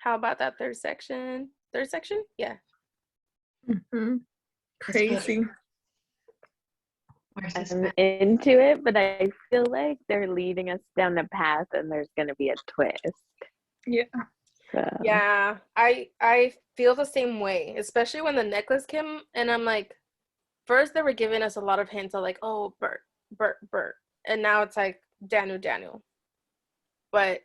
How about that third section? Third section? Yeah. Mm-hmm. Crazy. I'm into it, but I feel like they're leading us down a path and there's going to be a twist. Yeah. So. Yeah, I feel the same way, especially when the necklace came, and I'm like, first they were giving us a lot of hints of like, oh, Bert, Bert, Bert, and now it's like Daniel, Daniel. But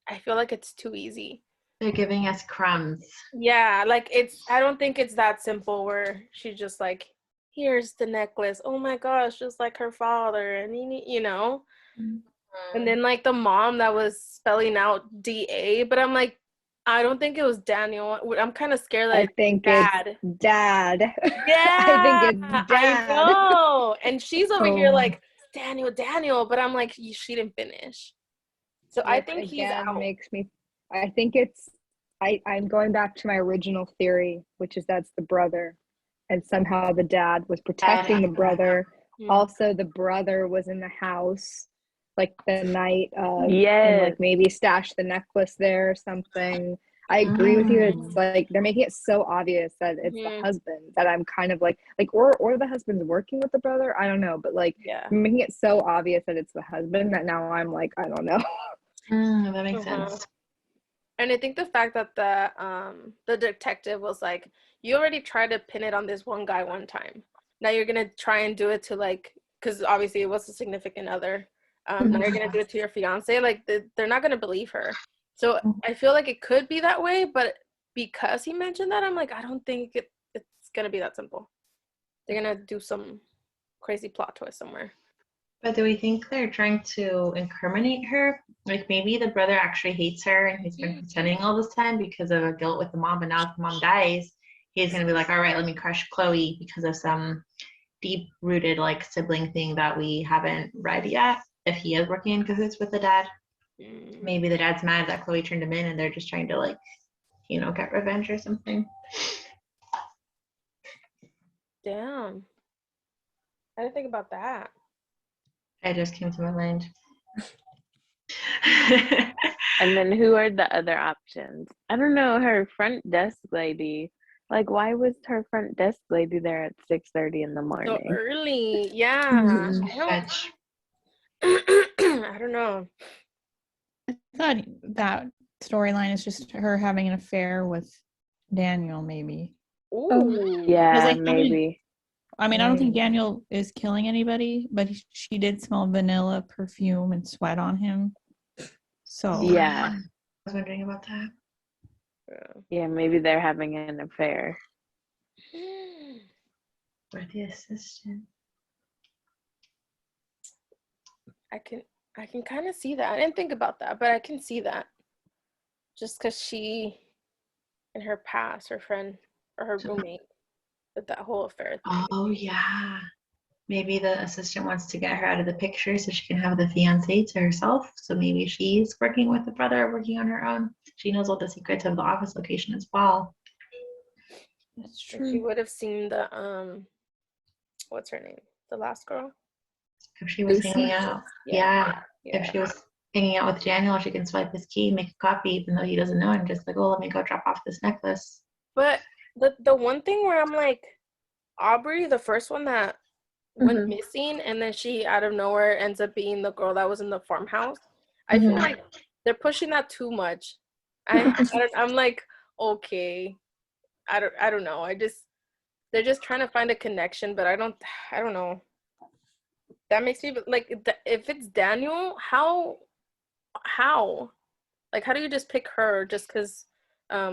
I feel like it's too easy. They're giving us crumbs. Yeah, like I don't think it's that simple where she's just like, here's the necklace. Oh my gosh, just like her father, and you know. And then like the mom that was spelling out DA, but I'm like, I don't think it was Daniel. I'm kind of scared that I think Dad. it's Dad. Yeah, I think it's Dad. I know. And she's over here like Daniel, Daniel, but I'm like, she didn't finish. So I think he's out. Makes me. I think it's. I'm going back to my original theory, which is that's the brother, and somehow the dad was protecting the brother. Also, the brother was in the house, like the night of, and like maybe stashed the necklace there or something. I agree with you. It's like they're making it so obvious that it's the husband that I'm kind of like, or the husband's working with the brother. I don't know, but like making it so obvious that it's the husband that now I'm like, I don't know. That makes sense. And I think the fact that the detective was like, you already tried to pin it on this one guy one time. Now you're gonna try and do it to like, because obviously it was a significant other. Now you're gonna do it to your fiance. Like they're not gonna believe her. So I feel like it could be that way, but because he mentioned that, I'm like, I don't think it's gonna be that simple. They're gonna do some crazy plot twist somewhere. But do we think they're trying to incriminate her? Like maybe the brother actually hates her and he's been pretending all this time because of a guilt with the mom, but now if the mom dies, he's gonna be like, all right, let me crush Chloe because of some deep-rooted like sibling thing that we haven't read yet. If he is working in cahoots with the dad, maybe the dad's mad that Chloe turned him in and they're just trying to like, you know, get revenge or something. Damn. I didn't think about that. It just came to my mind. And then who are the other options? I don't know. Her front desk lady. Like, why was her front desk lady there at 6:30 in the morning? So early, yeah. I don't know. I thought that storyline is just her having an affair with Daniel, maybe. Ooh. Yeah, like, maybe. I mean, I don't think Daniel is killing anybody, but she did smell vanilla perfume and sweat on him. So yeah, I was wondering about that. Yeah, maybe they're having an affair. Or the assistant. I can kind of see that. I didn't think about that, but I can see that. Just because she, in her past, her friend or her roommate, with that whole affair thing. Oh yeah. Maybe the assistant wants to get her out of the picture so she can have the fiance to herself. So maybe she's working with the brother, working on her own. She knows all the secrets of the office location as well. That's true. She would have seen the what's her name? The last girl. If she was hanging out, yeah. If she was hanging out with Daniel, she can swipe his key, make a copy, even though he doesn't know, and just like, oh, let me go drop off this necklace. But the one thing where I'm like, Aubrey, the first one that went missing, and then she out of nowhere ends up being the girl that was in the farmhouse. I feel like they're pushing that too much. I'm like, okay, I don't know. They're just trying to find a connection, but I don't know. That makes me like, if it's Daniel, how like, how do you just pick her just because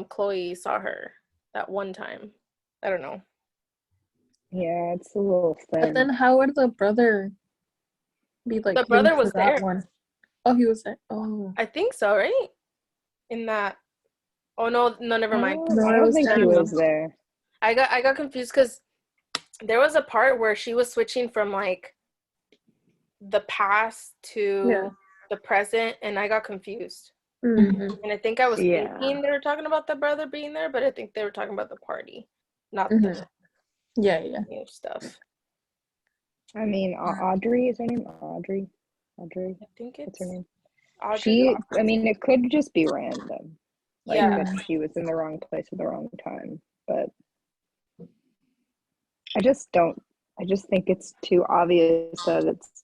Chloe saw her that one time? I don't know. Yeah, it's a little thin. But then how would the brother be like? The brother was there. One? Oh, he was there. Oh, I think so, right? In that. Oh no, never mind. No, I don't think he was there. I got confused because there was a part where she was switching from like the past to the present, and I got confused. And I think I was thinking they were talking about the brother being there, but I think they were talking about the party, not the new stuff. I mean, Audrey, is her name Audrey? Audrey? I think it's what's her name? Audrey. I mean, it could just be random. Like Yeah. that she was in the wrong place at the wrong time. But I just think it's too obvious that it's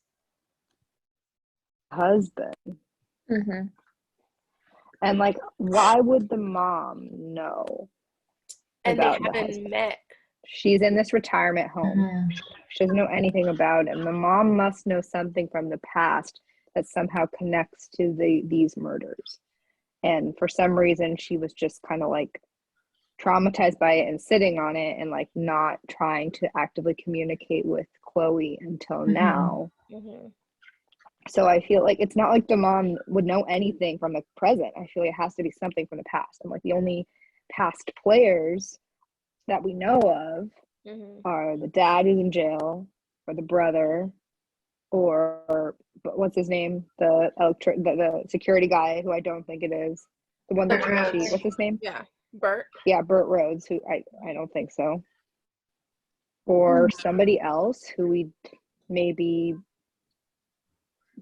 husband. Mm-hmm. And like, why would the mom know And they about the haven't husband? met. She's in this retirement home. Mhm. She doesn't know anything about him. The mom must know something from the past that somehow connects to these murders. And for some reason, she was just kind of like traumatized by it and sitting on it and like not trying to actively communicate with Chloe until Mhm. now. Mm-hmm. So I feel like it's not like the mom would know anything from the present. I feel like it has to be something from the past. And like the only past players that we know of Mm-hmm. are the dad who's in jail, or the brother, or what's his name, the security guy who I don't think it is, the one that Burt Rhodes. she, what's his name? Yeah. Bert. Yeah, Burt Rhodes, who I don't think so, or somebody else who we maybe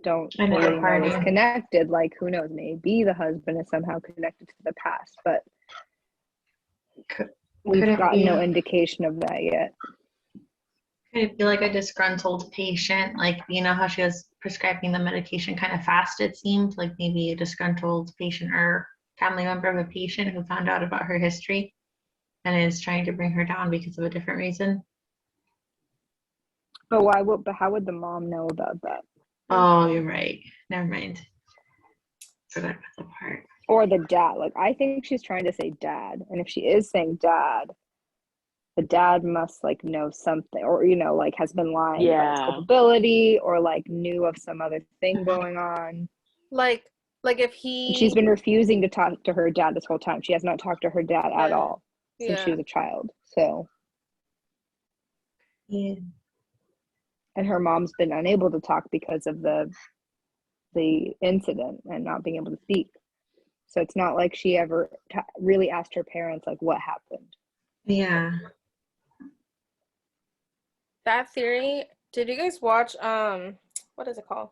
don't Another fully know is party. connected. Like, who knows? Maybe the husband is somehow connected to the past, but Could we've it gotten no be- indication of that yet. Could it be like a disgruntled patient? Like, you know how she was prescribing the medication kind of fast, it seemed? Like maybe a disgruntled patient or family member of a patient who found out about her history and is trying to bring her down because of a different reason. But how would the mom know about that? Oh, you're right. Never mind. Forgot about the part. Or the dad? Like, I think she's trying to say dad, and if she is saying dad, the dad must like know something, or like has been lying about his Yeah. culpability, or like knew of some other thing going on. Like if And he. she's been refusing to talk to her dad this whole time. She has not talked to her dad at Yeah. all since she Yeah. was a child. So, Yeah. and her mom's been unable to talk because of the incident and not being able to speak. So it's not like she ever really asked her parents like what happened. Yeah. That theory. Did you guys watch what is it called?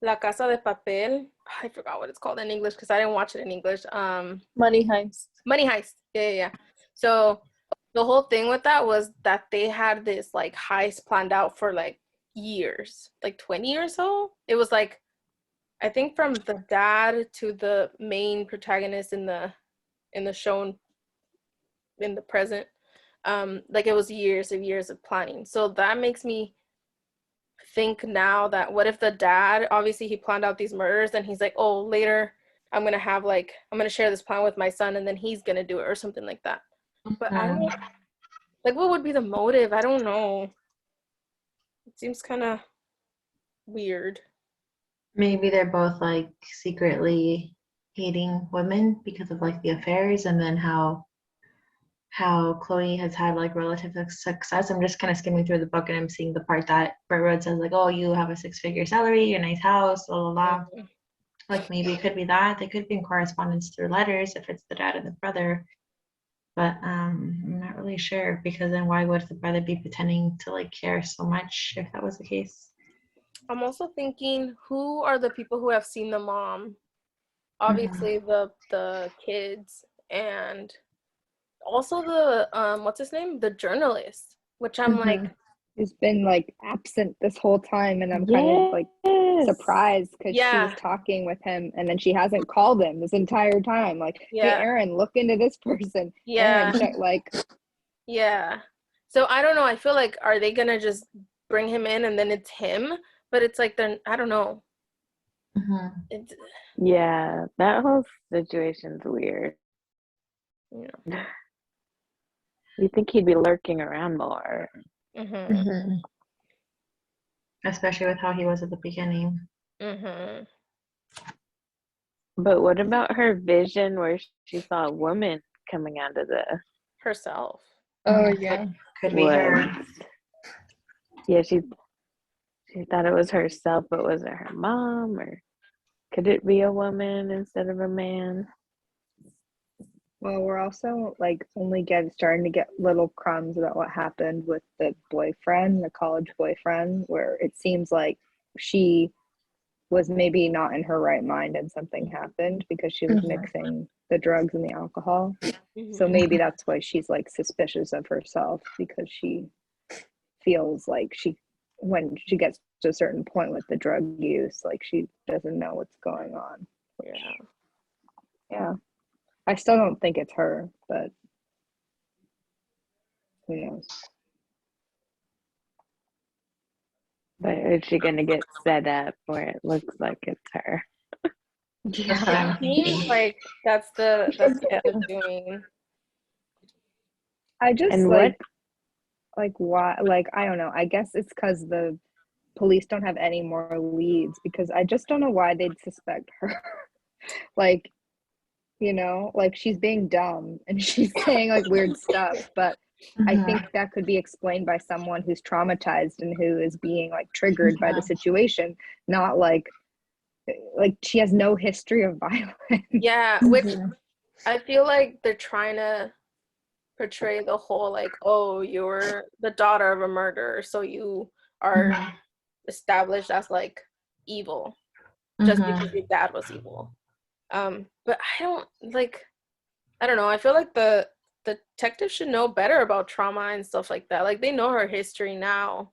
La Casa de Papel. I forgot what it's called in English because I didn't watch it in English. Money Heist. Money Heist. Yeah. So the whole thing with that was that they had this like heist planned out for like years, like 20 or so. It was like, I think from the dad to the main protagonist in the show in the present. Like it was years and years of planning. So that makes me think now that what if the dad, obviously he planned out these murders and he's like, oh, later I'm gonna share this plan with my son and then he's gonna do it or something like that. But I don't like, what would be the motive? I don't know. It seems kind of weird. Maybe they're both like secretly hating women because of like the affairs, and then how Chloe has had like relative success. I'm just kind of skimming through the book and I'm seeing the part that Burt Road says like, oh, you have a 6-figure salary, a nice house, blah blah blah. Mhm. Like maybe it could be that. They could be in correspondence through letters if it's the dad and the brother. But I'm not really sure, because then why would the brother be pretending to like care so much if that was the case? I'm also thinking, who are the people who have seen the mom? Obviously the kids, and also the what's his name, the journalist, which I'm like, Who's been like absent this whole time, and I'm kind of like Yes. surprised because she Yeah. was talking with him and then she hasn't called him this entire time. Like, hey Yeah. Aaron, look into this person. Yeah. Aaron, check, like, yeah. So I don't know. I feel like, are they gonna just bring him in and then it's him? But it's like, then I don't know. Mhm. It's, Yeah, that whole situation's weird. you know. You think he'd be lurking around more. Mhm. Especially with how he was at the beginning. Mhm. But what about her vision where she saw a woman coming out of the Herself. oh Mhm. yeah. Could be her. woods? Yeah, she thought it was herself, but was it her mom, or could it be a woman instead of a man? Well, we're also like only starting to get little crumbs about what happened with the boyfriend, the college boyfriend, where it seems like she was maybe not in her right mind and something happened because she was mixing the drugs and the alcohol. So maybe that's why she's like suspicious of herself, because she feels like when she gets to a certain point with the drug use, like she doesn't know what's going on. Yeah. I still don't think it's her, but who knows? But is she gonna get set up where it looks like it's her? That's what I'm It seems thinking. like that's what they're doing. I just And like why, like I don't know. I guess it's because the police don't have any more leads, because I just don't know why they'd suspect her. Like, you know, like she's being dumb and she's saying like weird stuff, but I think that could be explained by someone who's traumatized and who is being like triggered by the situation, not like she has no history of violence. Yeah, which I feel like they're trying to portray the whole like, oh, you're the daughter of a murderer, so you are established as like evil just because your dad was evil. But I don't know. I feel like the detective should know better about trauma and stuff like that. Like they know her history now.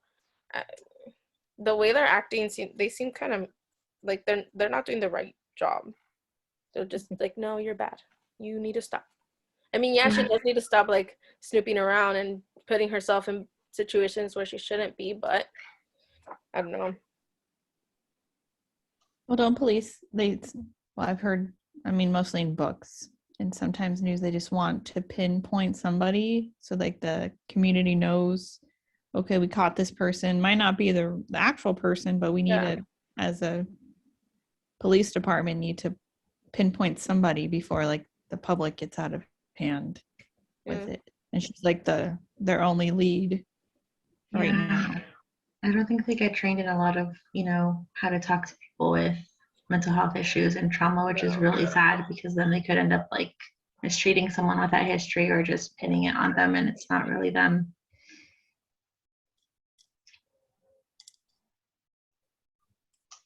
The way they're acting, they seem kind of like they're not doing the right job. They're just like, no, you're bad. You need to stop. I mean, yeah, she does need to stop like snooping around and putting herself in situations where she shouldn't be, but I don't know. Well, don't police, well, I've heard, I mean, mostly in books and sometimes news, they just want to pinpoint somebody so like the community knows, okay, we caught this person. Might not be the actual person, but we need to, as a police department, need to pinpoint somebody before like the public gets out of hand with it. And she's like their only lead right now. I don't think they get trained in a lot of, you know, how to talk to people with mental health issues and trauma, which is really sad, because then they could end up like mistreating someone with that history or just pinning it on them and it's not really them.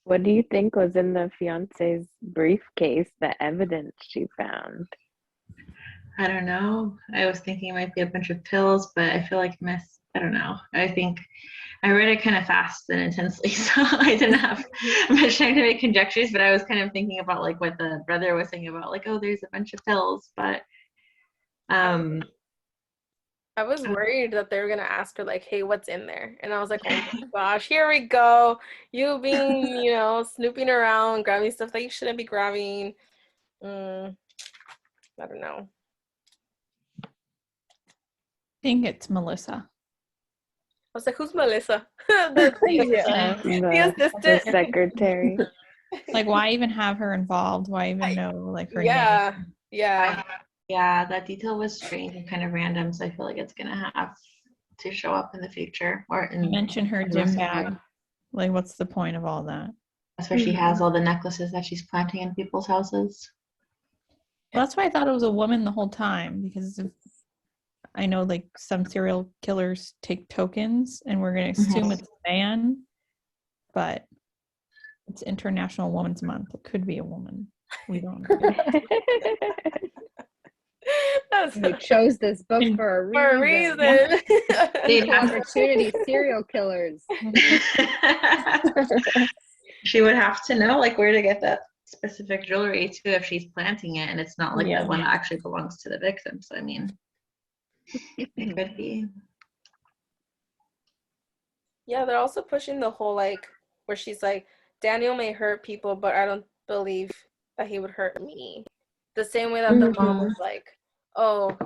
What do you think was in the fiance's briefcase, the evidence she found? I don't know. I was thinking it might be a bunch of pills, but I feel like I don't know. I think I read it kind of fast and intensely, so I didn't have much time to make conjectures, but I was kind of thinking about like what the brother was saying about like, oh, there's a bunch of pills, but I was worried that they were gonna ask her like, hey, what's in there? And I was like, oh my gosh, here we go. You being, you know, snooping around, grabbing stuff that you shouldn't be grabbing. I don't know. I think it's Melissa. I was like, who's Melissa? the assistant. The secretary. Like, why even have her involved? Why even know like her Yeah. name? Yeah, that detail was strange and kind of random, so I feel like it's gonna have to show up in the future or in Mention her the gym rest of bag. the- Like, what's the point of all that? That's where she has all the necklaces that she's planting in people's houses. Well, that's why I thought it was a woman the whole time, because I know like some serial killers take tokens and we're going to assume it's a man, but it's International Women's Month. It could be a woman. We don't know. We chose this book for a reason. Equal opportunity serial killers. She would have to know like where to get that specific jewelry too if she's planting it and it's not like the one that actually belongs to the victim. So I mean, it could be. Yeah, they're also pushing the whole like where she's like, Daniel may hurt people, but I don't believe that he would hurt me. The same way that the mom was like, oh,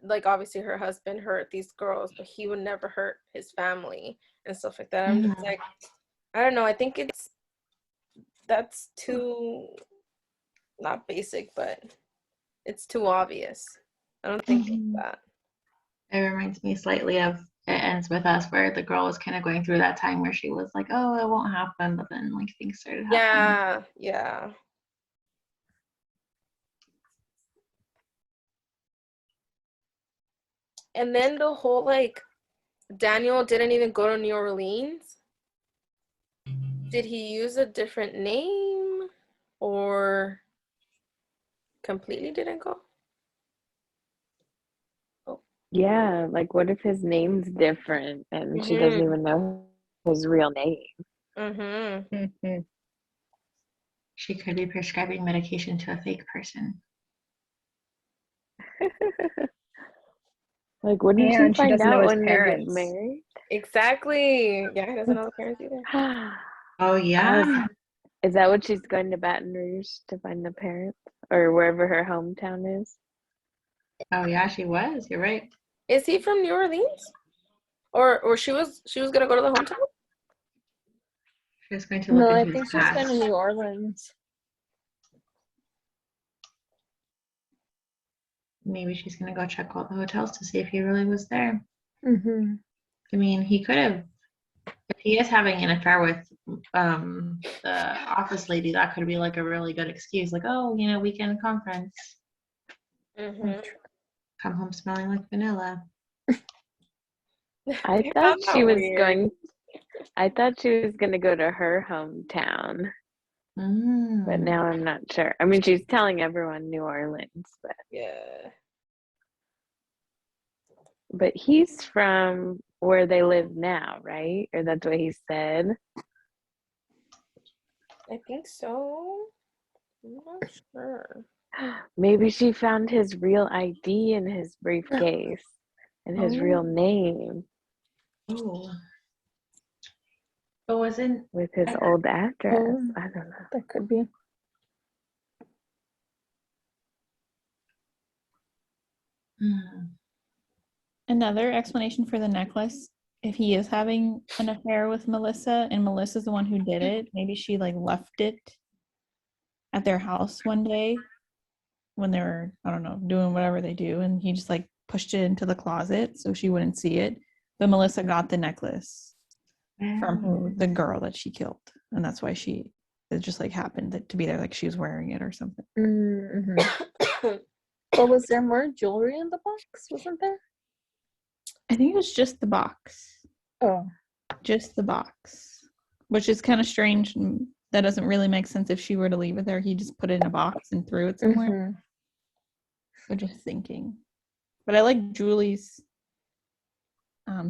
like obviously her husband hurt these girls, but he would never hurt his family and stuff like that. I'm just like, I don't know. I think that's too, not basic, but it's too obvious. I don't think that. It reminds me slightly of It Ends With Us, where the girl was kind of going through that time where she was like, oh, it won't happen, but then like things started happening. Yeah. And then the whole like Daniel didn't even go to New Orleans. Did he use a different name or completely didn't go? Yeah, like what if his name's different and she doesn't even know his real name? Mm-hmm. Mhm. She could be prescribing medication to a fake person. Like, what did And she she find doesn't know out his when they get parents. married? Exactly. Yeah, he doesn't know the parents either. Oh yeah. Is that what she's going to Baton Rouge to find the parents? Or wherever her hometown is? Oh yeah, she was. You're right. Is he from New Orleans? Or she was gonna go to the hometown? She was going to look No, I into his think she's going to past. New Orleans. Maybe she's gonna go check all the hotels to see if he really was there. Mm-hmm. I mean, he could have. If he is having an affair with the office lady, that could be like a really good excuse. Like, oh, weekend conference. Mm-hmm. Come home smelling like vanilla. I thought she was going to go to her hometown, but Mm. now I'm not sure. I mean, she's telling everyone New Orleans, Yeah. but he's from where they live now, right? Or that's what he said. I think so. I'm not sure. Maybe she found his real ID in his briefcase and his real Oh. name Oh. But wasn't with his old address. Oh. I don't know. That could be. Another explanation for the necklace, if he is having an affair with Melissa and Melissa's the one who did it, maybe she like left it at their house one day when they were, I don't know, doing whatever they do, and he just like pushed it into the closet so she wouldn't see it. But Melissa got the necklace from the girl that she killed, and that's why it just like happened to be there, like she was wearing it or something. Mm-hmm. But was there more jewelry in the box? Wasn't there? I think it was just the box. Oh. Just the box, which is kind of strange. That doesn't really make sense if she were to leave it there. He just put it in a box and threw it somewhere. Mm-hmm. So just thinking. But I like Julie's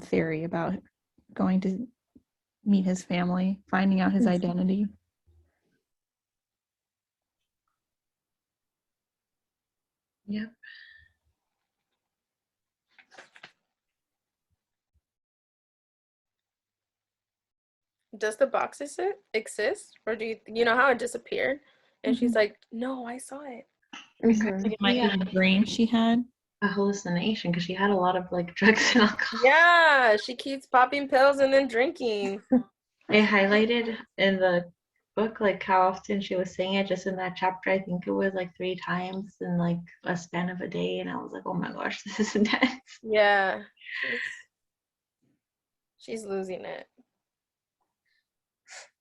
theory about going to meet his family, finding out his identity. Yep. Does the box exist? Or do you know how it disappeared? And she's like, no, I saw it. Mm-hmm. It might be a dream she had. A hallucination because she had a lot of like drugs and alcohol. Yeah, she keeps popping pills and then drinking. I highlighted in the book like how often she was saying it just in that chapter. I think it was like 3 times in like a span of a day, and I was like, oh my gosh, this is intense. Yeah. She's losing it.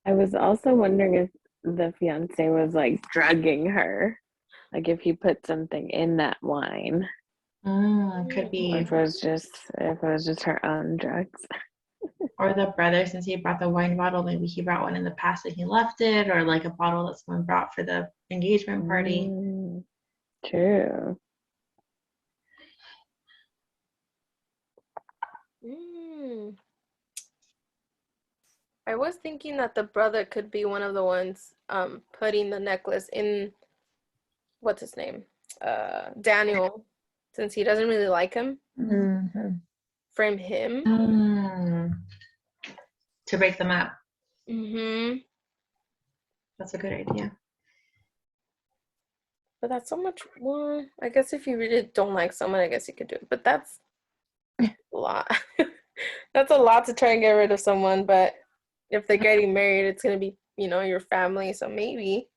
I was also wondering if the fiance was like drugging her, like if he put something in that wine, Could or be. if it was just her own drugs. Or the brother, since he brought the wine bottle, maybe he brought one in the past and he left it, or like a bottle that someone brought for the engagement party. True. I was thinking that the brother could be one of the ones putting the necklace in, what's his name? Daniel, since he doesn't really like him. Mm-hmm. Frame him. To break them up. Mm-hmm. That's a good idea. But that's so much. Well, I guess if you really don't like someone, I guess you could do it. But that's a lot. That's a lot to try and get rid of someone. But if they're getting married, it's gonna be, your family. So maybe.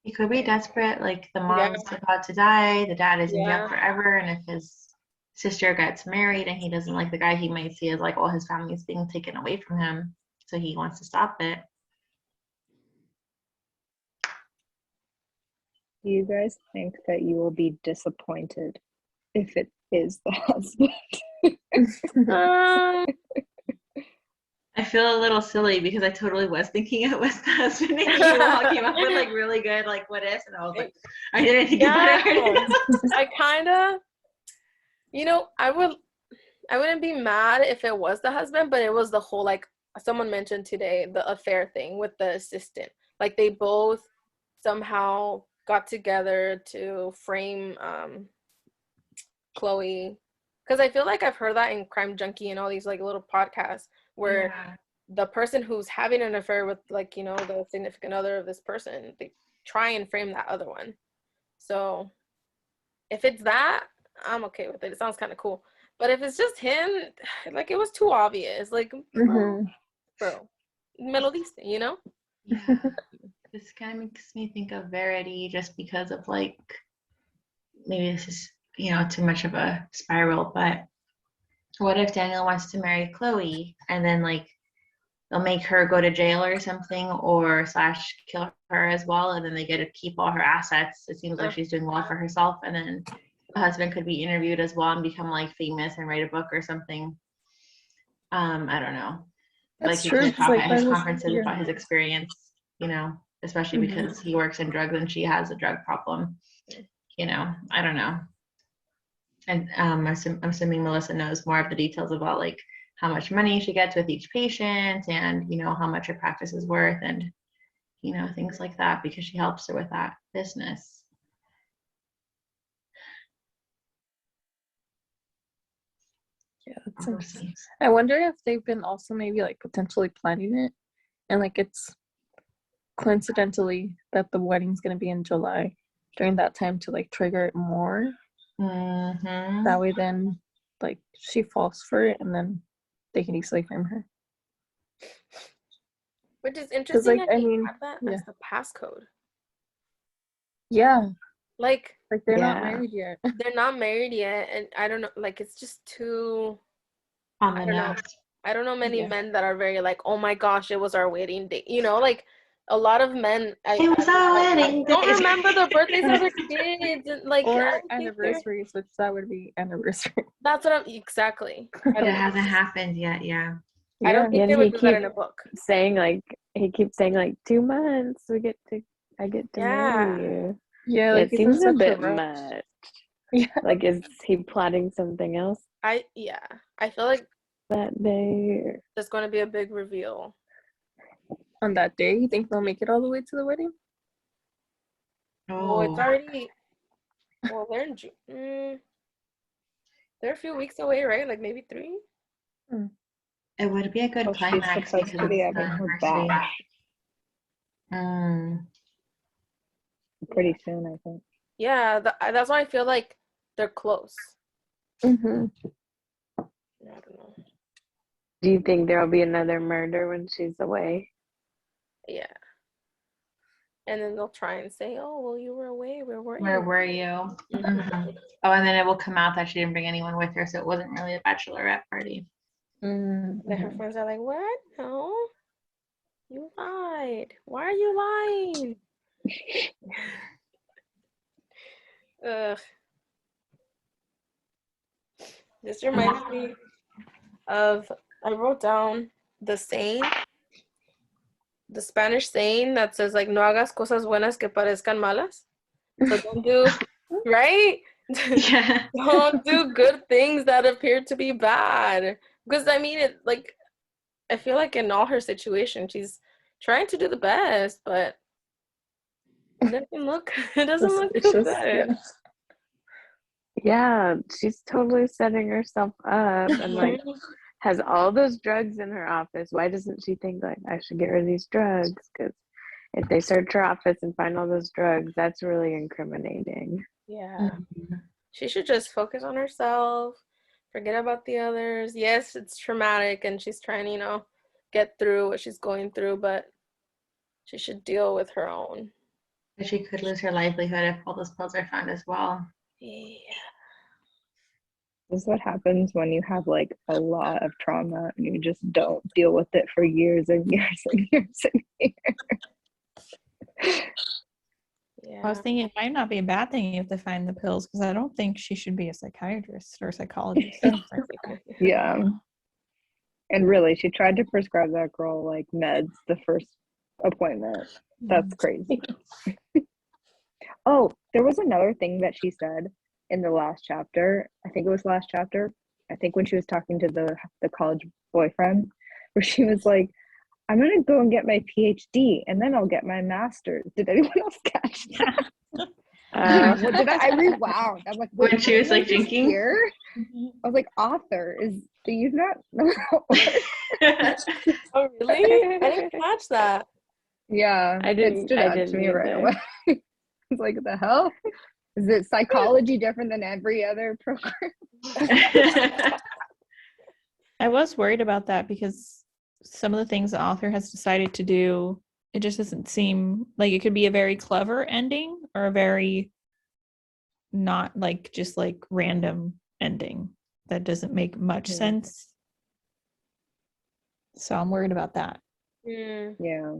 He could be desperate, like the mom's about to die, the dad is in jail forever, and if his sister gets married and he doesn't like the guy, he might see as like all his family's being taken away from him, so he wants to stop it. Do you guys think that you will be disappointed if it is the husband? I feel a little silly because I totally was thinking it was the husband, and you all came up with like really good like what ifs, and I was like, I didn't think about it. I kind of, I wouldn't be mad if it was the husband, but it was the whole, like someone mentioned today, the affair thing with the assistant. Like they both somehow got together to frame Chloe, because I feel like I've heard that in Crime Junkie and all these like little podcasts where the person who's having an affair with like the significant other of this person, they try and frame that other one. So if it's that, I'm okay with it. It sounds kind of cool. But if it's just him, like it was too obvious. Like, bro, me lo diste, Yeah. This kind of makes me think of Verity, just because of like, maybe this is too much of a spiral, but what if Daniel wants to marry Chloe and then like they'll make her go to jail or something, or / kill her as well, and then they get to keep all her assets. It seems like she's doing well for herself, and then the husband could be interviewed as well and become like famous and write a book or something. I don't know. That's like true. he could talk Like, at his I was conferences here. about his experience, especially because he works in drugs and she has a drug problem. I don't know. And I'm assuming Melissa knows more of the details about like how much money she gets with each patient, and how much her practice is worth, and things like that, because she helps her with that business. Yeah, that's interesting. I wonder if they've been also maybe like potentially planning it, and like it's coincidentally that the wedding's gonna be in July during that time to like trigger it more. That way, then like she falls for it, and then they can easily frame her. Which is interesting. Like, that I they mean, have that as the passcode. Yeah. Like they're not married yet. They're not married yet, and I don't know. Like it's just too. On the I don't know. nose. I don't know many men that are very like, oh my gosh, it was our wedding day. Like a lot of men. It was our wedding day. Don't remember the birthdays of their kids, and like or anniversaries, which that would be anniversary. That's what I'm exactly. It hasn't happened yet. Yeah. I don't think they would do that in a book. He keeps saying like 2 months I get to marry you. Yeah, like it seems a bit much. Yeah. Like, is he plotting something else? I feel like that day there's going to be a big reveal. On that day, you think they'll make it all the way to the wedding? Oh, it's already. Well, they're in June. They're a few weeks away, right? Like maybe 3. It would be a good climax. She's supposed to be having her bash pretty soon, I think. Yeah, that's why I feel like they're close. I don't know. Do you think there'll be another murder when she's away? Yeah. And then they'll try and say, "Oh, well, you were away. Where were you?" Oh, and then it will come out that she didn't bring anyone with her, so it wasn't really a bachelorette party. Then her friends are like, "What? No, you lied. Why are you lying?" Ugh. This reminds me of, I wrote down the saying, the Spanish saying that says like, no hagas cosas buenas que parezcan malas. So don't do, right? Yeah. Don't do good things that appear to be bad. Because I mean, I feel like in all her situations, she's trying to do the best, but it doesn't look too good. Yeah, she's totally setting herself up and like has all those drugs in her office. Why doesn't she think like, I should get rid of these drugs? Because if they search her office and find all those drugs, that's really incriminating. Yeah. She should just focus on herself, forget about the others. Yes, it's traumatic and she's trying to, get through what she's going through, but she should deal with her own. But she could lose her livelihood if all those pills are found as well. Yeah. This is what happens when you have like a lot of trauma and you just don't deal with it for years and years and years and years. Yeah. I was thinking it might not be a bad thing if they find the pills, because I don't think she should be a psychiatrist or a psychologist. Yeah. And really, she tried to prescribe that girl like meds the first appointment. That's crazy. Oh, there was another thing that she said in the last chapter. I think it was last chapter. I think when she was talking to the college boyfriend, where she was like, "I'm gonna go and get my PhD, and then I'll get my master's." Did anyone else catch that? What did I rewound? I'm like, When wait, she was did I like just drinking? hear? I was like, author do you not know how it works? Oh, really? I didn't catch that. I Yeah, it didn't- stood I out to didn't me right either. away. I was like, the hell? Is it psychology different than every other program? I was worried about that because some of the things the author has decided to do, it just doesn't seem like it could be a very clever ending or a very not like just like random ending that doesn't make much sense. So I'm worried about that. Yeah.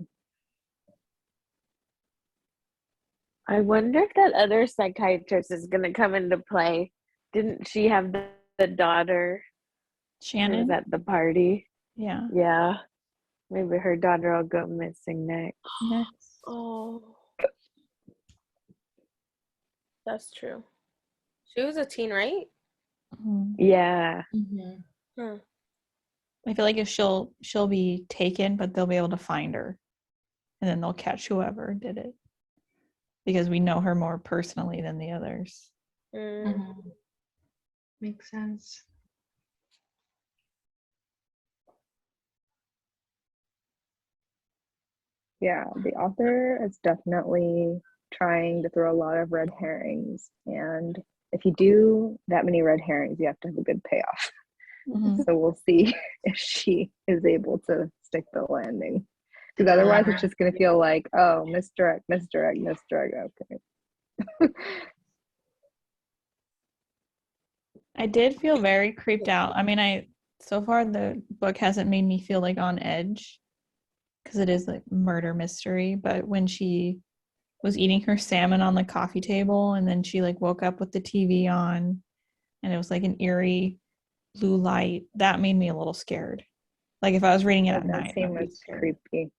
I wonder if that other psychiatrist is going to come into play. Didn't she have the daughter who Shannon? was at the party? Yeah. Yeah. Maybe her daughter will go missing next. Next. Oh, that's true. She was a teen, right? Yeah. Huh. I feel like if she'll be taken, but they'll be able to find her, and then they'll catch whoever did it because we know her more personally than the others. Makes sense. Yeah, the author is definitely trying to throw a lot of red herrings. And if you do that many red herrings, you have to have a good payoff. So we'll see if she is able to stick the landing. Because otherwise it's just going to feel like, oh, misdirect. Okay. I did feel very creeped out. I mean, so far the book hasn't made me feel like on edge because it is like murder mystery. But when she was eating her salmon on the coffee table and then she like woke up with the TV on and it was like an eerie blue light, that made me a little scared. Like if I was reading it at night. That scene was creepy.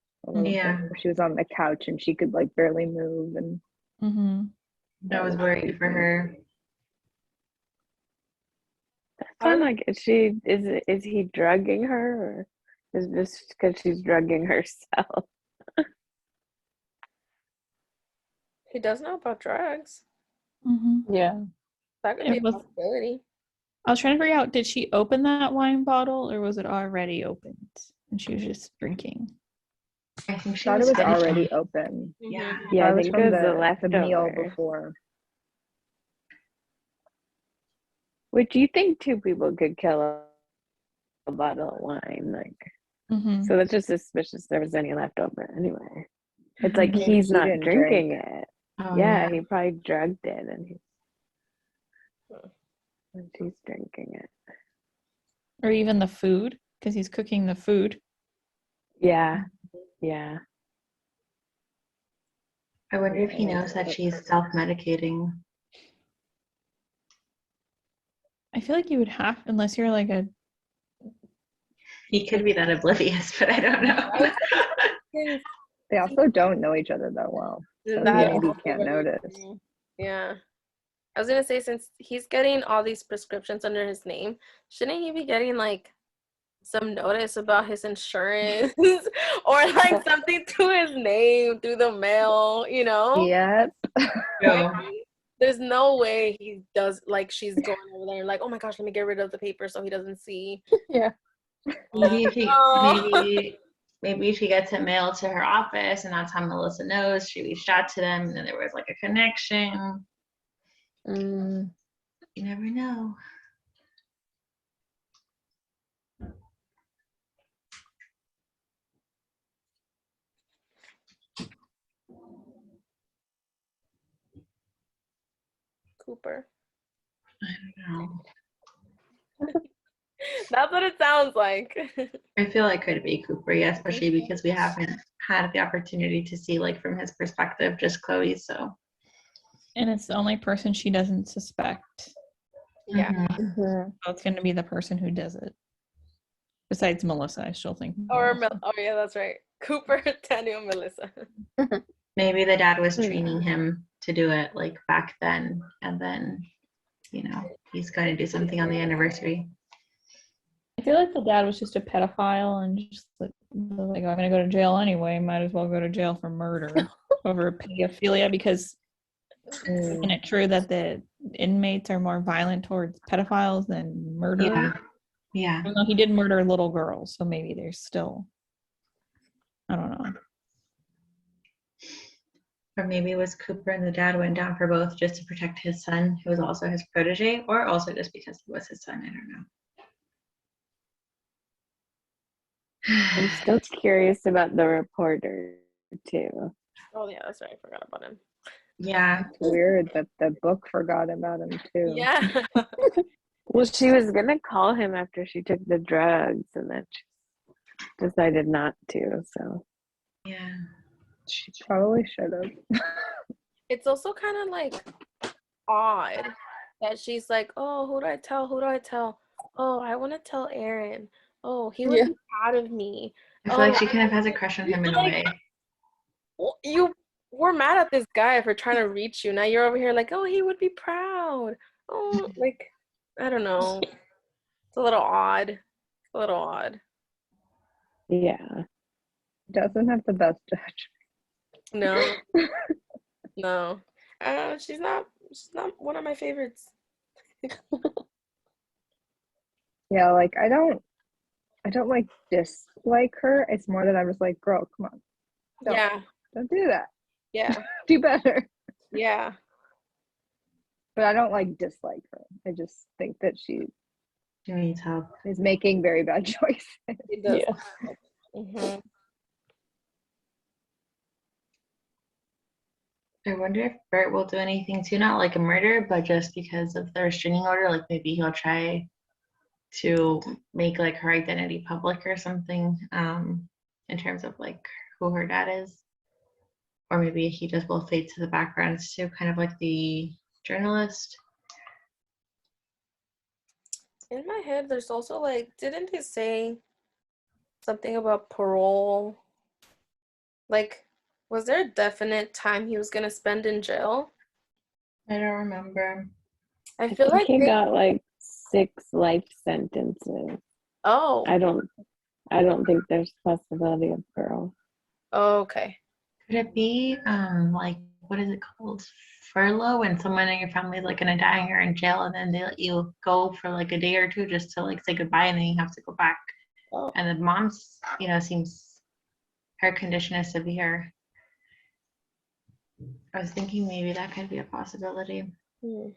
Yeah. She was on the couch and she could like barely move and I was worried for her. That sound like is he drugging her or is this because she's drugging herself? He does know about drugs. Yeah. That could be a possibility. I was trying to figure out, did she open that wine bottle or was it already opened and she was just drinking? I think thought it was already open. Yeah. Yeah, I I was think from it was the meal leftover. before. Which you think two people could kill a bottle of wine, like so that's just suspicious there was any left over anyway. It's like he's not drinking it. Oh, yeah, he probably drugged it and she's drinking it. Or even the food, because he's cooking the food. Yeah. I wonder if he knows that she's self-medicating. I feel like you would have, unless you're like a... He could be that oblivious, but I don't know. They also don't know each other that well. So maybe you can't notice. Yeah. I was going to say, since he's getting all these prescriptions under his name, shouldn't he be getting like some notice about his insurance or like something to his name through the mail, you know? Yep. There's no way he does, like she's going over there and like, oh my gosh, let me get rid of the paper so he doesn't see. Yeah. Maybe she gets it mailed to her office and that's how Melissa knows. She reached out to them and then there was like a connection. You never know. Cooper. I don't know. That's what it sounds like. I feel like it could be Cooper, yeah, especially because we haven't had the opportunity to see like from his perspective, just Chloe, so. And it's the only person she doesn't suspect. Yeah. So it's going to be the person who does it. Besides Melissa, I still think. Or Melissa. oh yeah, that's right. Cooper, Daniel, Melissa. Maybe the dad was Yeah. training him to do it like back then, and then, you know, he's going to do something on the anniversary. I feel like the dad was just a pedophile and just like I'm gonna go to jail anyway. Might as well go to jail for murder over pedophilia because isn't it true that the inmates are more violent towards pedophiles than murderers? Yeah. Yeah. Even though he did murder little girls, so maybe there's still, I don't know. Or maybe it was Cooper and the dad went down for both just to protect his son, who was also his protege, or also just because he was his son. I don't know. I'm still curious about the reporter too. Oh yeah, that's right. I forgot about him. Yeah. It's weird that the book forgot about him too. Yeah. Well, she was gonna call him after she took the drugs, and then she decided not to. So Yeah. She probably should have. It's also kind of like odd that she's like, oh, who do I tell? Who do I tell? Oh, I want to tell Aaron. Oh, he would Yeah. be proud of me. I feel like she kind of has a crush on him in a way. Well, you were mad at this guy for trying to reach you. Now you're over here like, oh, he would be proud. Oh, like, I don't know. It's a little odd. It's a little odd. yeah, Doesn't have the best judge. No, no. She's not one of my favorites. Yeah, like I don't like dislike her. It's more that I'm just like, girl, come on. Don't, Yeah, don't do that. yeah, Do better. yeah. But I don't like dislike her. I just think that she She needs help. is making very bad choices. It does. Yeah. Mhm. I wonder if Bert will do anything too, not like a murder, but just because of the restraining order, like maybe he'll try to make like her identity public or something, in terms of like who her dad is. Or maybe he just will fade to the background too, kind of like the journalist. In my head, there's also like, didn't they say something about parole? Like, was there a definite time he was gonna spend in jail? I don't remember. I I feel think like he they, got like 6 life sentences. oh, I don't think there's possibility of parole. oh, okay. Could it be like what is it called? Furlough, when someone in your family is like gonna die and you're in jail and then they let you go for like a day or two just to like say goodbye and then you have to go back. Oh. And the mom's, seems her condition is severe. I was thinking maybe that could be a possibility. Hmm.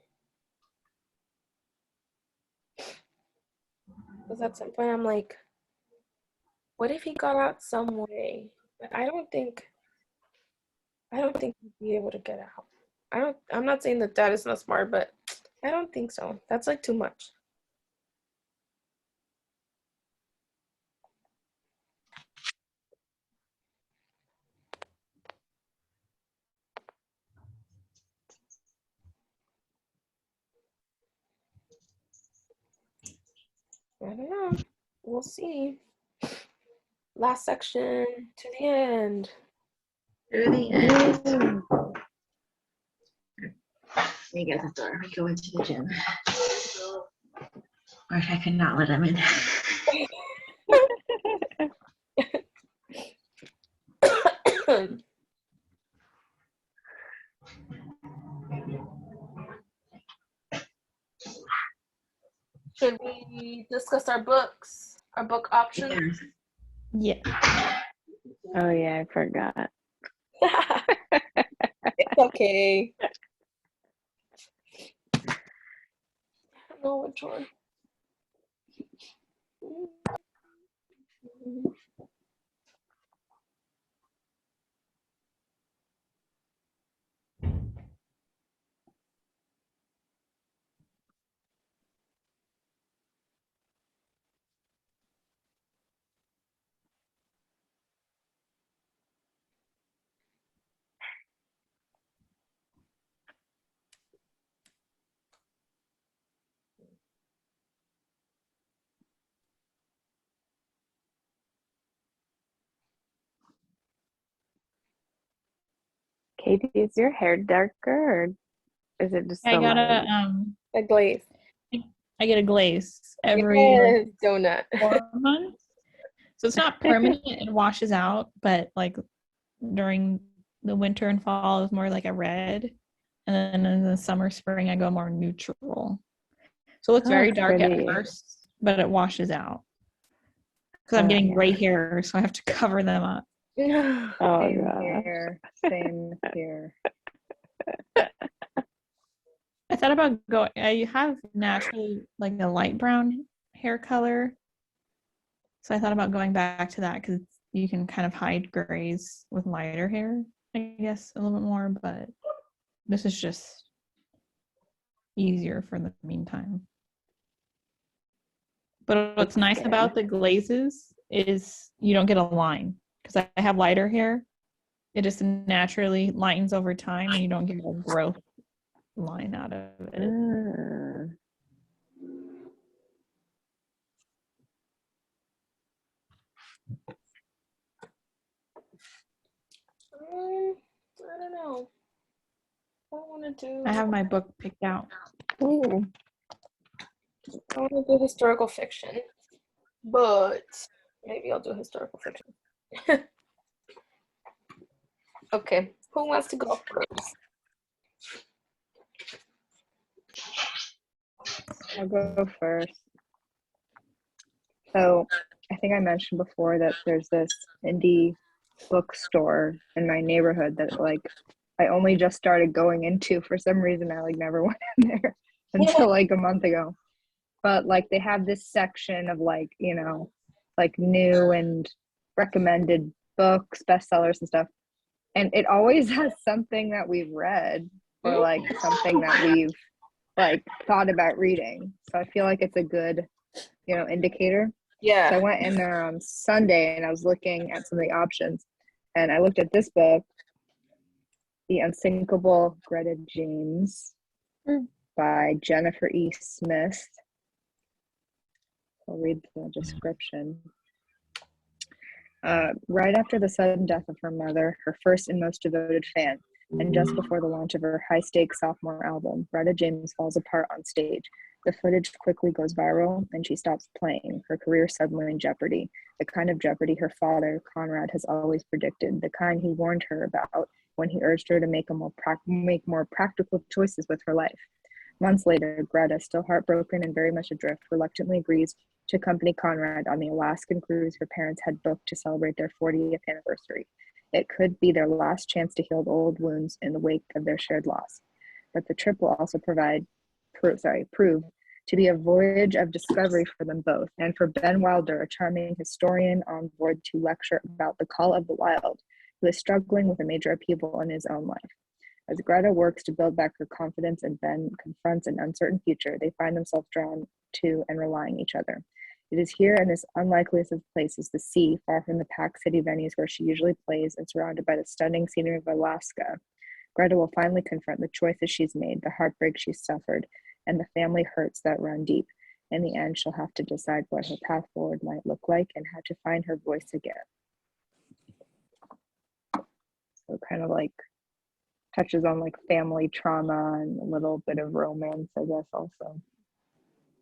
Because at some point I'm like, what if he got out some way? But I don't think he'd be able to get out. I'm not saying that dad is not smart, but I don't think so. That's like too much. I don't know. We'll see. Last section to the end. Through the end. You guys have to go into the gym. Or if I could not let him in. Should we discuss our books? Our book options? Yeah. Oh yeah, I forgot. It's okay. I don't know which one. Katie, is your hair darker or is it just I the got light? A glaze. I get a glaze every Yes, donut. 4 months. So it's not permanent, it washes out, but like during the winter and fall is more like a red. And then in the summer, spring, I go more neutral. So it looks Oh, very it's dark pretty. at first, but it washes out. Because I'm getting yeah. gray hair, so I have to cover them up. Oh, Same gosh. here. Same here. I thought about going, I have naturally like a light brown hair color. So I thought about going back to that because you can kind of hide grays with lighter hair, I guess, a little bit more, but this is just easier for the meantime. But what's nice good. about the glazes is you don't get a line because I have lighter hair. It just naturally lightens over time and you don't get a growth line out of it. Ah. I don't know. I want to do. I have my book picked out. Ooh. I want to do historical fiction, but maybe I'll do historical fiction. Okay, who wants to go first? I'll go first. So I think I mentioned before that there's this indie bookstore in my neighborhood that like I only just started going into. For some reason I like never went in there until like a month ago. But like they have this section of like, you know, like new and recommended books, bestsellers and stuff. And it always has something that we've read or like something that we've like thought about reading. So I feel like it's a good, you know, indicator. Yeah. So I went in there on Sunday and I was looking at some of the options and I looked at this book, The Unsinkable Greta James by Jennifer E. Smith. I'll read the description. Right after the sudden death of her mother, her first and most devoted fan, and just before the launch of her high-stakes sophomore album, Greta James falls apart on stage. The footage quickly goes viral, and she stops playing, her career suddenly in jeopardy, the kind of jeopardy her father, Conrad, has always predicted, the kind he warned her about when he urged her to make more practical choices with her life. Months later, Greta, still heartbroken and very much adrift, reluctantly agrees to accompany Conrad on the Alaskan cruise her parents had booked to celebrate their 40th anniversary. It could be their last chance to heal old wounds in the wake of their shared loss. But the trip will also prove to be a voyage of discovery for them both, and for Ben Wilder, a charming historian on board to lecture about the call of the wild, who is struggling with a major upheaval in his own life. As Greta works to build back her confidence and Ben confronts an uncertain future, they find themselves drawn to and relying each other. It is here in this unlikeliest of places, the sea, far from the packed city venues where she usually plays and surrounded by the stunning scenery of Alaska, Greta will finally confront the choices she's made, the heartbreak she's suffered, and the family hurts that run deep. In the end, she'll have to decide what her path forward might look like and how to find her voice again. So kind of like touches on like family trauma and a little bit of romance, I guess, also.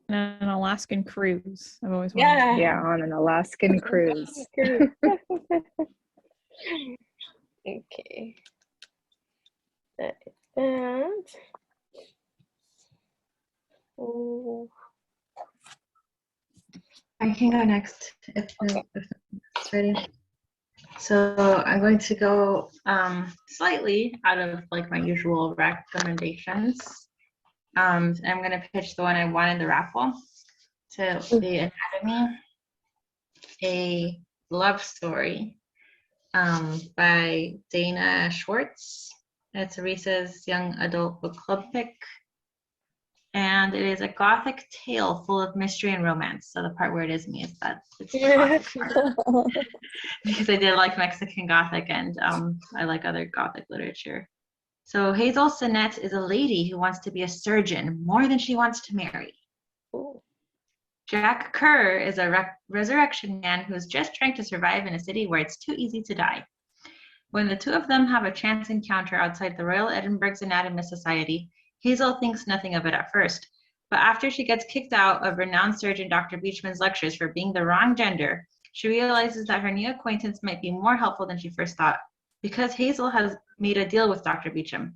An Alaskan cruise. I've always wanted to. Yeah, on an Alaskan cruise. Okay. And oh, I can go next if it's ready. So I'm going to go slightly out of like my usual recommendations. I'm going to pitch the one I won in the raffle to the Academy, a love story by Dana Schwartz. It's Arisa's young adult book club pick. And it is a gothic tale full of mystery and romance. So the part where it is me is that it's the gothic part. Because I did like Mexican gothic and I like other gothic literature. So Hazel Sinnett is a lady who wants to be a surgeon more than she wants to marry. Ooh. Jack Kerr is a resurrection man who's just trying to survive in a city where it's too easy to die. When the two of them have a chance encounter outside the Royal Edinburgh's Anatomist Society, Hazel thinks nothing of it at first. But after she gets kicked out of renowned surgeon Dr. Beechman's lectures for being the wrong gender, she realizes that her new acquaintance might be more helpful than she first thought, because Hazel has made a deal with Dr. Beecham.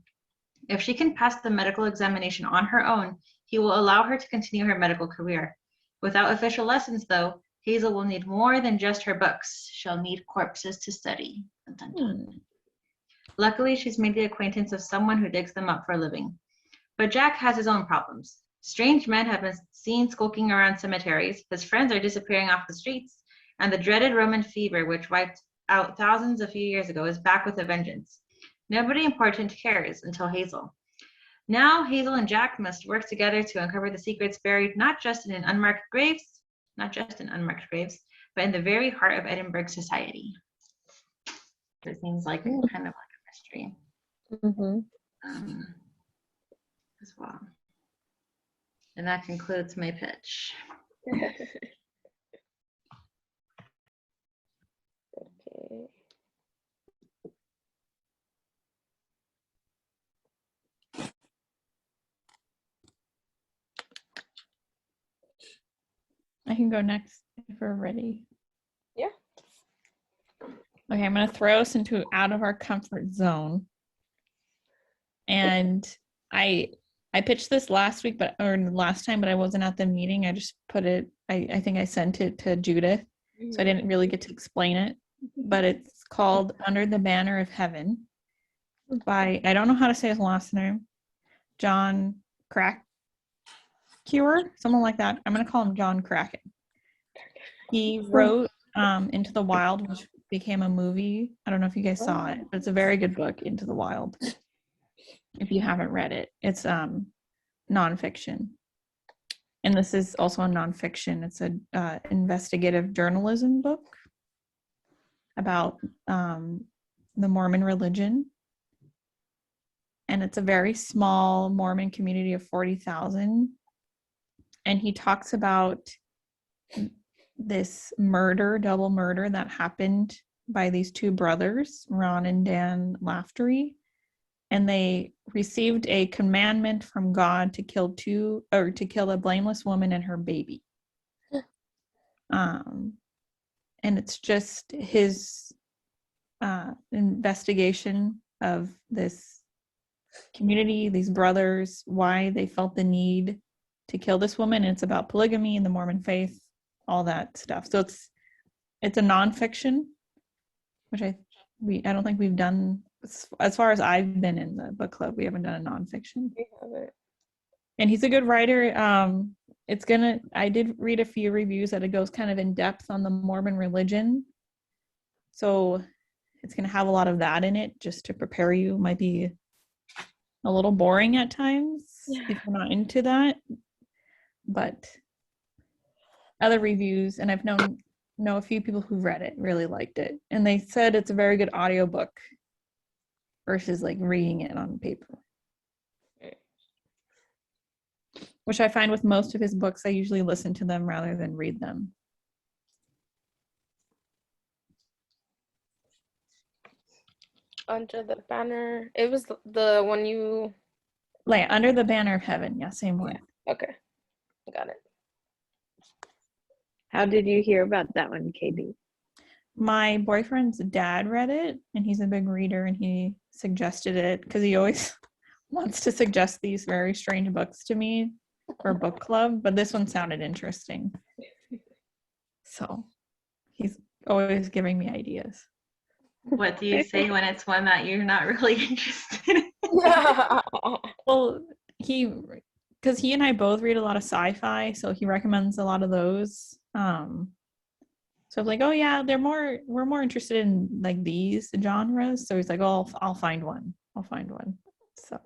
If she can pass the medical examination on her own, he will allow her to continue her medical career. Without official lessons, though, Hazel will need more than just her books. She'll need corpses to study. Dun, dun, dun. Luckily, she's made the acquaintance of someone who digs them up for a living. But Jack has his own problems. Strange men have been seen skulking around cemeteries, his friends are disappearing off the streets, and the dreaded Roman fever, which wiped out thousands a few years ago, is back with a vengeance. Nobody important cares until Hazel. Now Hazel and Jack must work together to uncover the secrets buried not just in unmarked graves, but in the very heart of Edinburgh society. It seems like kind of like a mystery as well. And that concludes my pitch. Okay. I can go next if we're ready. Yeah. Okay, I'm going to throw us into out of our comfort zone. And I pitched this last week, or last time, but I wasn't at the meeting. I just put it, I think I sent it to Judith, so I didn't really get to explain it. But it's called Under the Banner of Heaven by, I don't know how to say his last name, John Krakauer, something like that. I'm going to call him John Kraken. He wrote Into the Wild, which became a movie. I don't know if you guys saw it, but it's a very good book, Into the Wild. If you haven't read it, it's nonfiction. And this is also a nonfiction. It's a investigative journalism book about the Mormon religion. And it's a very small Mormon community of 40,000. And he talks about this double murder that happened by these two brothers, Ron and Dan Laftery. And they received a commandment from God to kill a blameless woman and her baby. And it's just his investigation of this community, these brothers, why they felt the need to kill this woman. And it's about polygamy and the Mormon faith, all that stuff. So it's a nonfiction, which I don't think we've done. As far as I've been in the book club, we haven't done a nonfiction. We haven't. And he's a good writer. I did read a few reviews that it goes kind of in depth on the Mormon religion. So it's going to have a lot of that in it just to prepare you. Might be a little boring at times if you're not into that. But other reviews, and I've know a few people who read it, really liked it. And they said it's a very good audiobook versus like reading it on paper. Which I find with most of his books, I usually listen to them rather than read them. Under the Banner. It was the one you... Like Under the Banner of Heaven. Yeah, same way. Okay. Got it. How did you hear about that one, KB? My boyfriend's dad read it, and he's a big reader, and he suggested it because he always wants to suggest these very strange books to me for book club, but this one sounded interesting. So he's always giving me ideas. What do you say when it's one that you're not really interested in? Well, because he and I both read a lot of sci-fi, so he recommends a lot of those. So I'm like, oh yeah, we're more interested in like these genres. So he's like, oh, I'll find one. So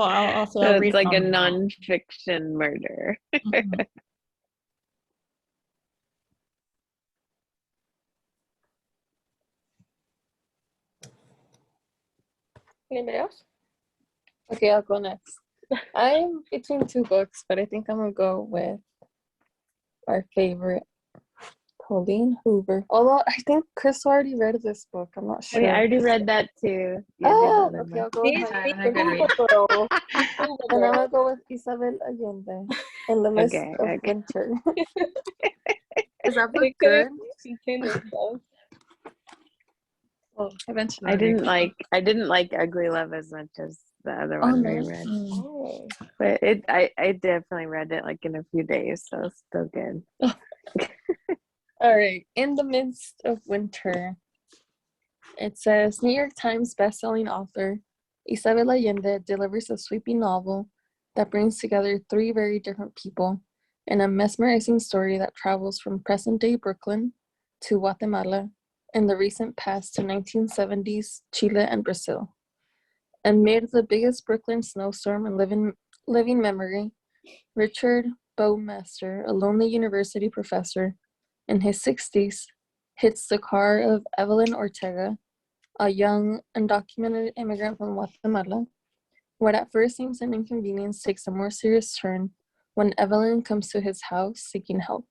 So it's like a non-fiction murder. Mm-hmm. Anybody else? Okay, I'll go next. I'm between two books, but I think I'm gonna go with our favorite Pauline Hoover. Although I think Chris already read this book. I'm not sure. Wait, I already read that too. Yeah, Oh, the other okay, I'll book. go with See? my I'm a good reader. Girl. and I'm gonna go with Isabel Allende in the midst Okay, of okay. winter. Is that book It good? continues, though. Well, eventually. I didn't like Ugly Love as much as the other Oh one no. we read. Oh. But I definitely read it like in a few days, so it's still good. All right. In the midst of winter, it says New York Times bestselling author Isabel Allende delivers a sweeping novel that brings together three very different people in a mesmerizing story that travels from present-day Brooklyn to Guatemala in the recent past to 1970s Chile and Brazil. Amid the biggest Brooklyn snowstorm in living memory, Richard Bowmaster, a lonely university professor in his 60s, hits the car of Evelyn Ortega, a young, undocumented immigrant from Guatemala. What at first seems an inconvenience takes a more serious turn when Evelyn comes to his house seeking help.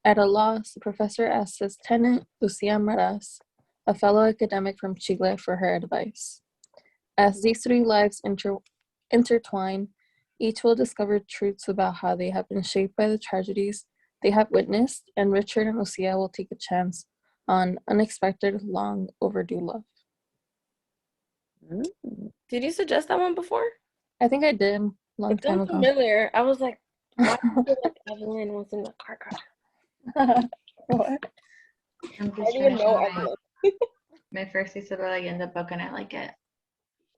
At a loss, the professor asks his tenant, Lucia Maras, a fellow academic from Chile, for her advice. As these three lives intertwine, each will discover truths about how they have been shaped by the tragedies they have witnessed, and Richard and Lucia will take a chance on unexpected, long overdue love. Did you suggest that one before? I think I did long It time sounds ago. familiar. I was like, why do I feel like Evelyn was in the car crash? What? I'm I just didn't even know finishing Evelyn. my first Isabel Allende book and I like it.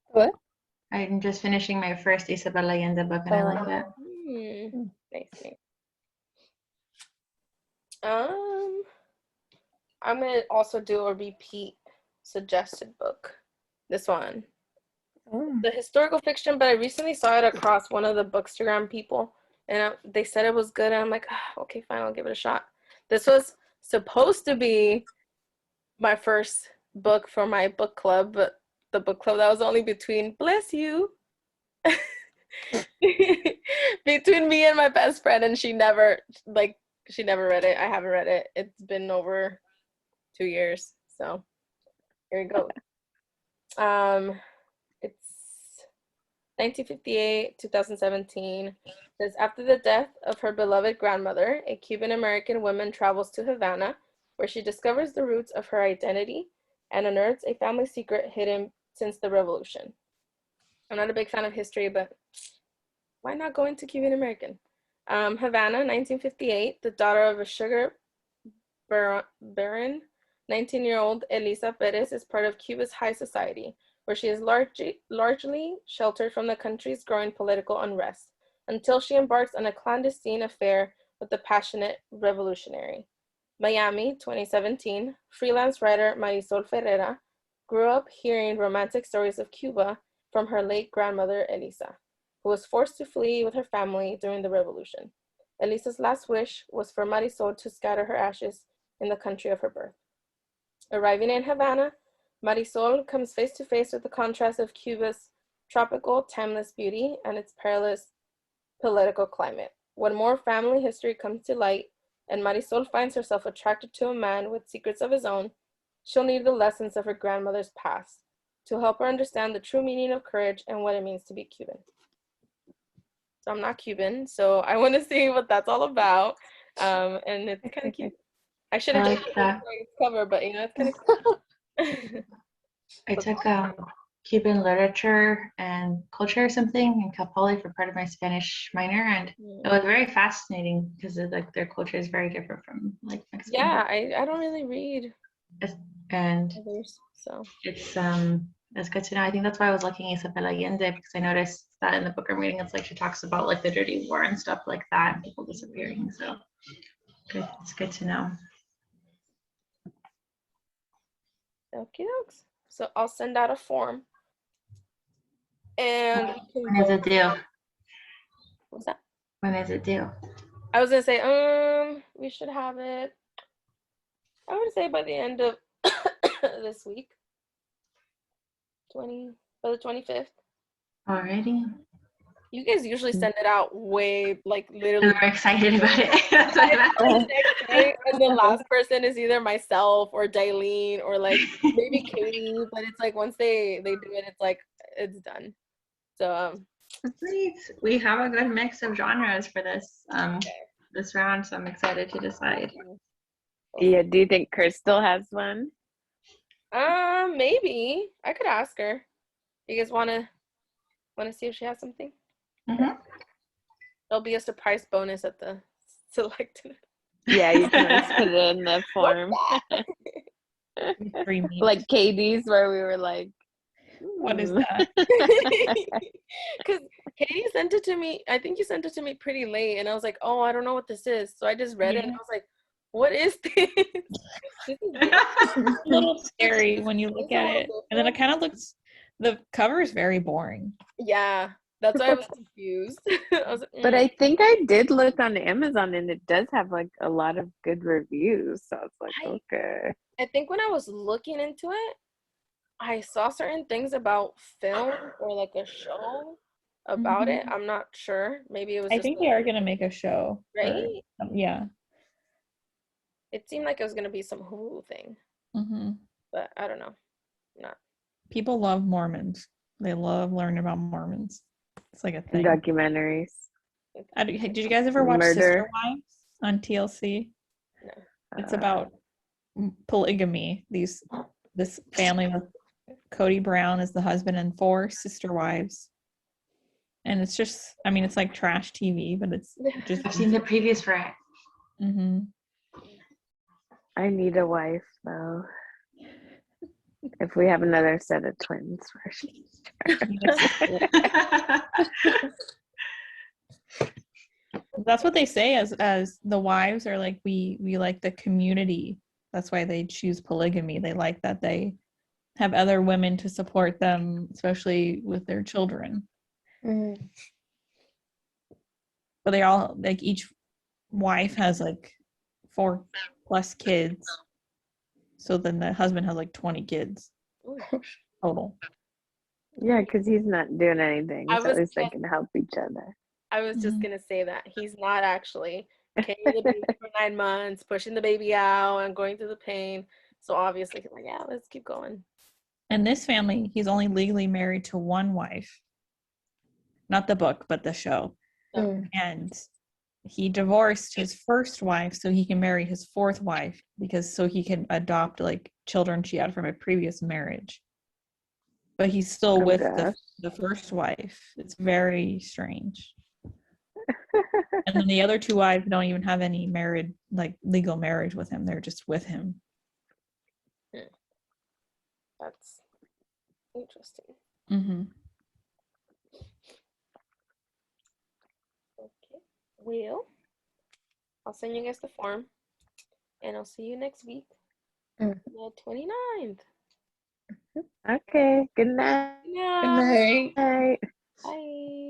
What? I'm just finishing my first Isabel Allende book and I like it. Nice. I'm gonna also do a repeat suggested book. This one. Oh. The historical fiction, but I recently saw it across one of the Bookstagram people, and they said it was good, and I'm like, okay, fine, I'll give it a shot. This was supposed to be my first book for my book club, but the book club that was only between, bless you, between me and my best friend, and she never read it. I haven't read it. It's been over 2 years, so here we go. It's 1958, 2017. It says, after the death of her beloved grandmother, a Cuban-American woman travels to Havana, where she discovers the roots of her identity and unearths a family secret hidden since the revolution. I'm not a big fan of history, but why not go into Cuban-American? Havana, 1958, the daughter of a sugar baron, 19-year-old Elisa Perez is part of Cuba's high society, where she is largely sheltered from the country's growing political unrest, until she embarks on a clandestine affair with the passionate revolutionary. Miami, 2017, freelance writer Marisol Ferreira grew up hearing romantic stories of Cuba from her late grandmother Elisa, who was forced to flee with her family during the revolution. Elisa's last wish was for Marisol to scatter her ashes in the country of her birth. Arriving in Havana, Marisol comes face to face with the contrast of Cuba's tropical, timeless beauty and its perilous political climate. When more family history comes to light and Marisol finds herself attracted to a man with secrets of his own, she'll need the lessons of her grandmother's past to help her understand the true meaning of courage and what it means to be Cuban. So I'm not Cuban, so I want to see what that's all about. And it's kind of cute. I should have just that. cover, but it's kind of cool. I took Cuban literature and culture or something in Cal Poly for part of my Spanish minor, and it was very fascinating because their culture is very different from Mexican. Yeah, I don't really read and others, so it's good to know. I think that's why I was liking Isabel Allende, because I noticed that in the book I'm reading, it's she talks about the dirty war and stuff like that, and people disappearing. So good, it's good to know. Okay, so I'll send out a form, and when is it due? What's that? When is it due? I was gonna say, we should have it. I would say by the end of this week, by the 25th. Already? You guys usually send it out way, like, And literally. we're excited about it. That's what Like, next day, and the last person is either myself or Dailene or like maybe Katie, but it's like once they do it, it's like it's done. So Sweet. We have a good mix of genres for this round, so I'm excited to decide. Yeah, do you think Crystal has one? maybe I could ask her. You guys wanna see if she has something? Mhm. There'll be a surprise bonus at the selected. Yeah, you can always put it in the form. Three memes. Like Katie's, where we were like, What is "Hmm." that? Because Katie sent it to me. I think you sent it to me pretty late, and I was like, "Oh, I don't know what this is." So I just read it, and I was like, "What is this?" This is It's a little scary when you look It's a at little it, and then it kind of looks. The cover is very boring. yeah, that's why I was confused. I was like, But I think I did look on Amazon, and it does have like a lot of good reviews. So I was like, okay. I think when I was looking into it, I saw certain things about film or like a show about it. I'm not sure. Maybe it was I just think they are gonna make a show. right. Yeah. It seemed like it was gonna be some Hulu thing, but I don't know. Not. People love Mormons. They love learning about Mormons. It's like a And thing. documentaries. Did you guys ever watch Sister Murder. Wives on TLC? No. It's about polygamy. This family with Cody Brown as the husband and 4 sister wives. And it's just, I mean, it's like trash TV, but it's just. I've seen the previews for it. I need a wife though. If we have another set of twins for sure. That's what they say as the wives are like, we like the community. That's why they choose polygamy. They like that they have other women to support them, especially with their children. But they all, like, each wife has like 4+ kids. So then the husband has like 20 kids total. Yeah, because he's not doing anything. I So was at least they just- can help each other. I was just gonna say that he's not actually carrying the baby for 9 months, pushing the baby out, and going through the pain. So obviously, he's like, yeah, let's keep going. And this family, he's only legally married to one wife. Not the book, but the show. And he divorced his first wife so he can marry his 4th wife, because so he can adopt like children she had from a previous marriage. But he's still with the first wife. It's very strange. And then the other 2 wives don't even have any married, like, legal marriage with him. They're just with him. That's interesting. Okay. Well, I'll send you guys the form, and I'll see you next week, the 29th. Okay. Good night. Good night. Bye. Bye.